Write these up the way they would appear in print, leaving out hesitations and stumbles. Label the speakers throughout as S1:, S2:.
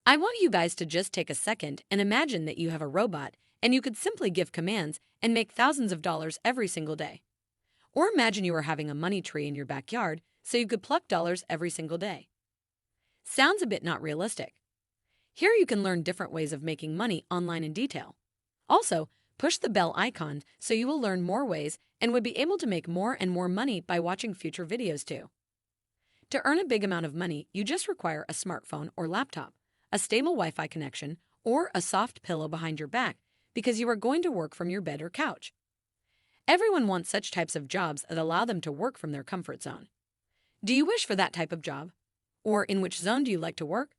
S1: I want you guys to just take a second and imagine that you have a robot and you could simply give commands and make thousands of dollars every single day. Or imagine you were having a money tree in your backyard so you could pluck dollars every single day. Sounds a bit not realistic. Here you can learn different ways of making money online in detail. Also, push the bell icon so you will learn more ways and would be able to make more and more money by watching future videos too. To earn a big amount of money, you just require a smartphone or laptop, a stable Wi-Fi connection, or a soft pillow behind your back because you are going to work from your bed or couch. Everyone wants such types of jobs that allow them to work from their comfort zone. Do you wish for that type of job? Or in which zone do you like to work?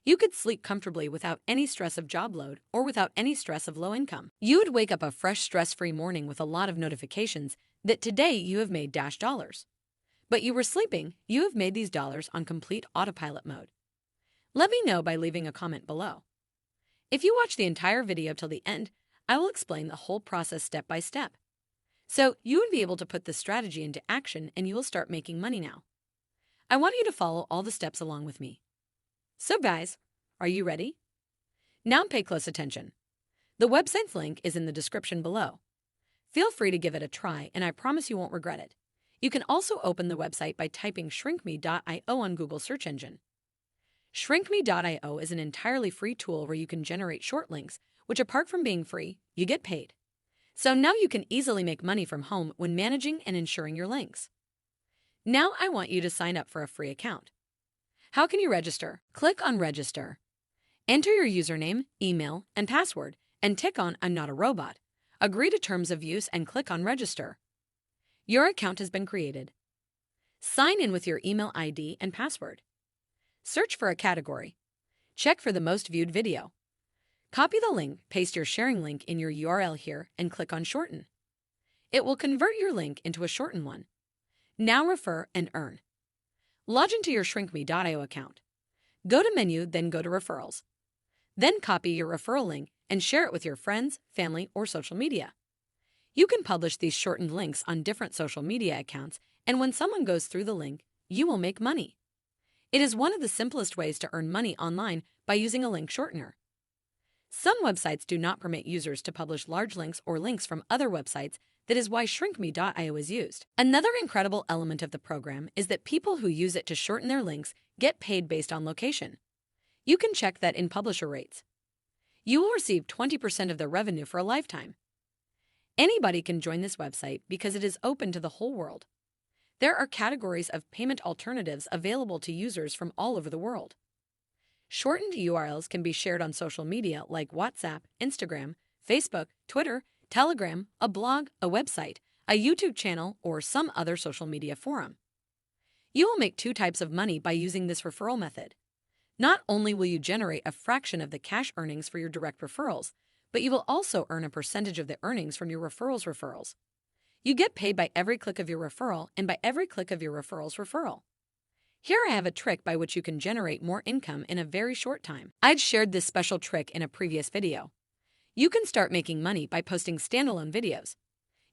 S1: You could sleep comfortably without any stress of job load or without any stress of low income. You would wake up a fresh, stress-free morning with a lot of notifications that today you have made $dollars. But you were sleeping, you have made these dollars on complete autopilot mode. Let me know by leaving a comment below. If you watch the entire video till the end, I will explain the whole process step by step. So you would be able to put this strategy into action and you will start making money now. I want you to follow all the steps along with me. So guys, are you ready? Now pay close attention. The website's link is in the description below. Feel free to give it a try and I promise you won't regret it. You can also open the website by typing shrinkme.io on Google search engine. Shrinkme.io is an entirely free tool where you can generate short links, which apart from being free, you get paid. So now you can easily make money from home when managing and ensuring your links. Now I want you to sign up for a free account. How can you register? Click on Register. Enter your username, email, and password, and tick on I'm not a robot. Agree to terms of use and click on Register. Your account has been created. Sign in with your email ID and password. Search for a category. Check for the most viewed video. Copy the link, paste your sharing link in your URL here, and click on Shorten. It will convert your link into a shortened one. Now refer and earn. Log into your shrinkme.io account. Go to Menu, then go to Referrals. Then copy your referral link and share it with your friends, family, or social media. You can publish these shortened links on different social media accounts, and when someone goes through the link, you will make money. It is one of the simplest ways to earn money online by using a link shortener. Some websites do not permit users to publish large links or links from other websites. That is why shrinkme.io is used. Another incredible element of the program is that people who use it to shorten their links get paid based on location. You can check that in publisher rates. You will receive 20% of their revenue for a lifetime. Anybody can join this website because it is open to the whole world. There are categories of payment alternatives available to users from all over the world. Shortened URLs can be shared on social media like WhatsApp, Instagram, Facebook, Twitter, Telegram, a blog, a website, a YouTube channel, or some other social media forum. You will make two types of money by using this referral method. Not only will you generate a fraction of the cash earnings for your direct referrals, but you will also earn a percentage of the earnings from your referrals. You get paid by every click of your referral and by every click of your referral's referral. Here I have a trick by which you can generate more income in a very short time. I'd shared this special trick in a previous video. You can start making money by posting standalone videos.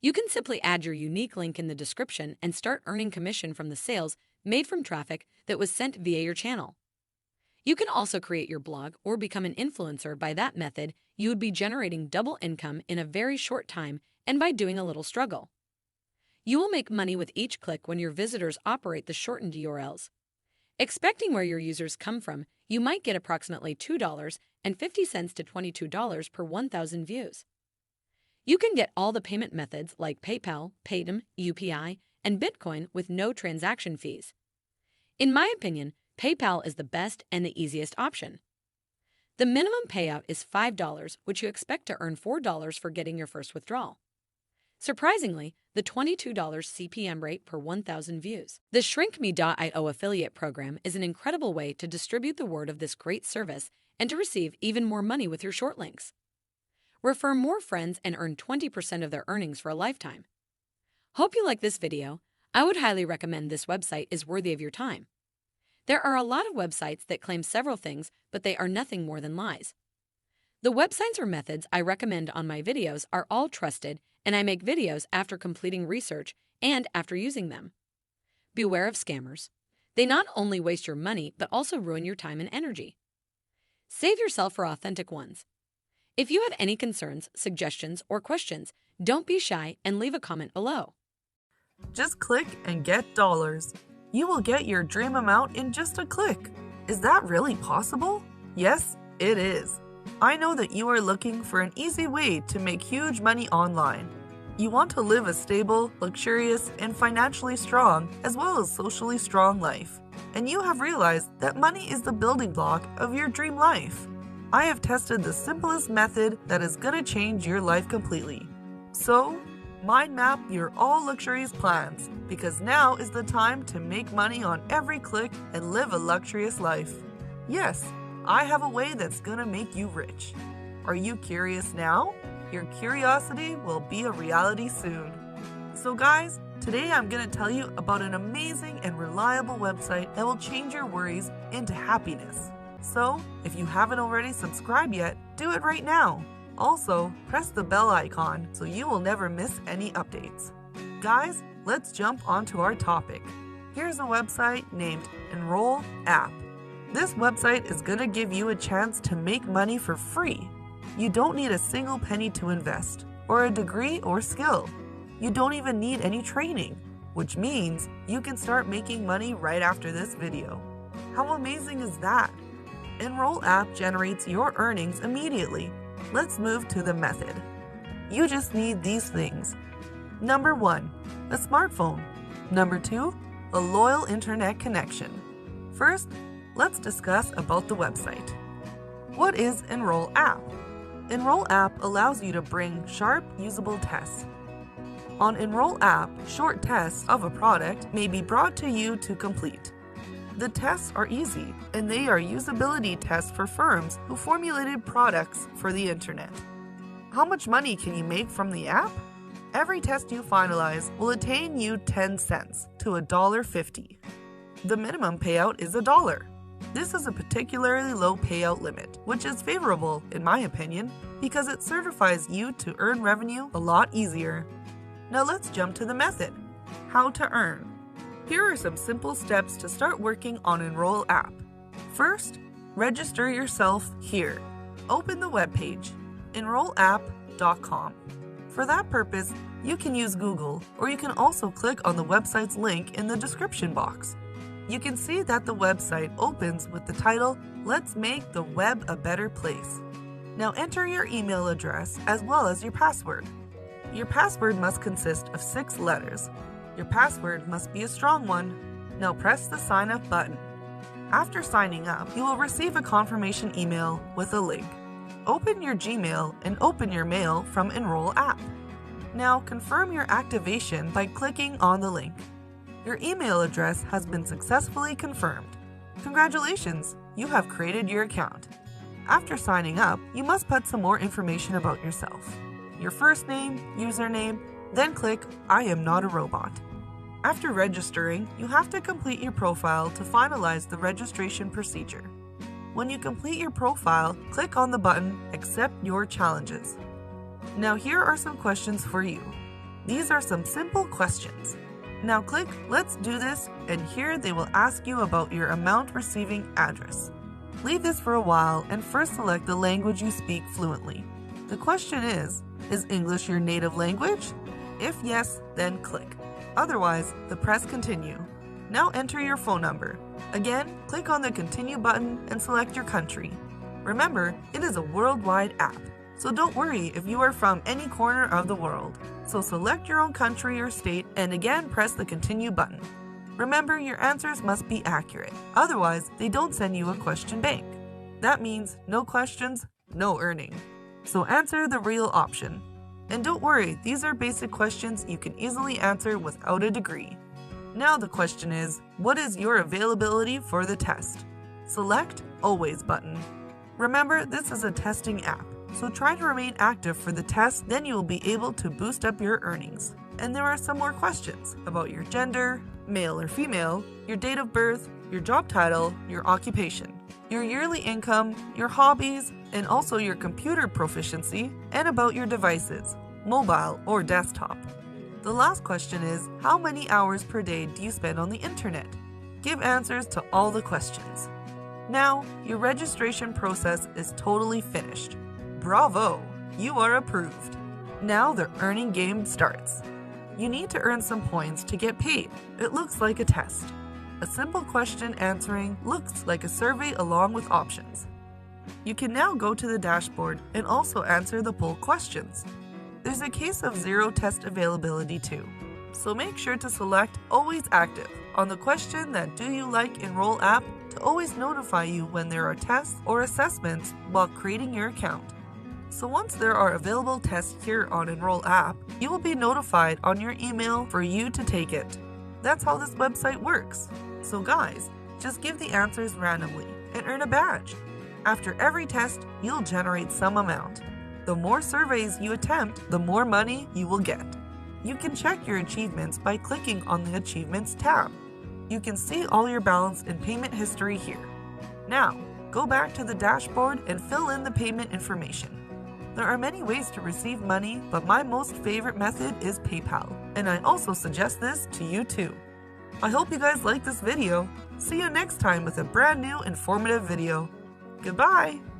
S1: You can simply add your unique link in the description and start earning commission from the sales made from traffic that was sent via your channel. You can also create your blog or become an influencer. By that method, you would be generating double income in a very short time and by doing a little struggle. You will make money with each click when your visitors operate the shortened URLs. Expecting where your users come from, you might get approximately $2.50 to $22 per 1,000 views. You can get all the payment methods like PayPal, Paytm, UPI, and Bitcoin with no transaction fees. In my opinion, PayPal is the best and the easiest option. The minimum payout is $5, which you expect to earn $4 for getting your first withdrawal. Surprisingly, the $22 CPM rate per 1,000 views. The shrinkme.io affiliate program is an incredible way to distribute the word of this great service and to receive even more money with your short links. Refer more friends and earn 20% of their earnings for a lifetime. Hope you like this video. I would highly recommend this website is worthy of your time. There are a lot of websites that claim several things, but they are nothing more than lies. The websites or methods I recommend on my videos are all trusted, and I make videos after completing research and after using them. Beware of scammers. They not only waste your money, but also ruin your time and energy. Save yourself for authentic ones. If you have any concerns, suggestions, or questions, don't be shy and leave a comment below.
S2: Just click and get dollars. You will get your dream amount in just a click. Is that really possible? Yes, it is. I know that you are looking for an easy way to make huge money online. You want to live a stable, luxurious, and financially strong, as well as socially strong life. And you have realized that money is the building block of your dream life. I have tested the simplest method that is going to change your life completely. So, mind map your all luxurious plans, because now is the time to make money on every click and live a luxurious life. Yes, I have a way that's gonna make you rich. Are you curious now? Your curiosity will be a reality soon. So guys, today I'm gonna tell you about an amazing and reliable website that will change your worries into happiness. So, if you haven't already subscribed yet, do it right now. Also, press the bell icon so you will never miss any updates. Guys, let's jump onto our topic. Here's a website named Enroll App. This website is going to give you a chance to make money for free. You don't need a single penny to invest, or a degree or skill. You don't even need any training, which means you can start making money right after this video. How amazing is that? Enroll App generates your earnings immediately. Let's move to the method. You just need these things. Number 1, a smartphone. Number 2, a loyal internet connection. First, let's discuss about the website. What is Enroll App? Enroll App allows you to bring sharp, usable tests. On Enroll App, short tests of a product may be brought to you to complete. The tests are easy, and they are usability tests for firms who formulated products for the internet. How much money can you make from the app? Every test you finalize will attain you 10 cents to $1.50. The minimum payout is $1. This is a particularly low payout limit, which is favorable, in my opinion, because it certifies you to earn revenue a lot easier. Now let's jump to the method. How to earn. Here are some simple steps to start working on Enroll App. First, register yourself here. Open the webpage, enrollapp.com. For that purpose, you can use Google, or you can also click on the website's link in the description box. You can see that the website opens with the title, "Let's Make the Web a Better Place." Now enter your email address as well as your password. Your password must consist of 6 letters. Your password must be a strong one. Now press the sign up button. After signing up, you will receive a confirmation email with a link. Open your Gmail and open your mail from Enroll App. Now confirm your activation by clicking on the link. Your email address has been successfully confirmed. Congratulations, you have created your account. After signing up, you must put some more information about yourself. Your first name, username, then click I am not a robot. After registering, you have to complete your profile to finalize the registration procedure. When you complete your profile, click on the button Accept Your Challenges. Now here are some questions for you. These are some simple questions. Now click Let's Do This, and here they will ask you about your amount receiving address. Leave this for a while and first select the language you speak fluently. The question is English your native language? If yes, then click. Otherwise, press Continue. Now enter your phone number. Again, click on the Continue button and select your country. Remember, it is a worldwide app, so don't worry if you are from any corner of the world. So select your own country or state and again press the Continue button. Remember, your answers must be accurate, otherwise they don't send you a question bank. That means no questions, no earning. So answer the real option. And don't worry, these are basic questions you can easily answer without a degree. Now the question is, what is your availability for the test? Select Always button. Remember, this is a testing app, so try to remain active for the test, then you will be able to boost up your earnings. And there are some more questions about your gender, male or female, your date of birth, your job title, your occupation, your yearly income, your hobbies, and also your computer proficiency, and about your devices, mobile or desktop. The last question is, how many hours per day do you spend on the internet? Give answers to all the questions. Now, your registration process is totally finished. Bravo! You are approved. Now the earning game starts. You need to earn some points to get paid. It looks like a test. A simple question answering looks like a survey along with options. You can now go to the dashboard and also answer the poll questions. There's a case of zero test availability too, so make sure to select Always Active on the question that Do You Like Enroll app to always notify you when there are tests or assessments while creating your account. So once there are available tests here on Enroll app, you will be notified on your email for you to take it. That's how this website works. So guys, just give the answers randomly and earn a badge. After every test, you'll generate some amount. The more surveys you attempt, the more money you will get. You can check your achievements by clicking on the Achievements tab. You can see all your balance and payment history here. Now, go back to the dashboard and fill in the payment information. There are many ways to receive money, but my most favorite method is PayPal, and I also suggest this to you too. I hope you guys like this video. See you next time with a brand new informative video. Goodbye!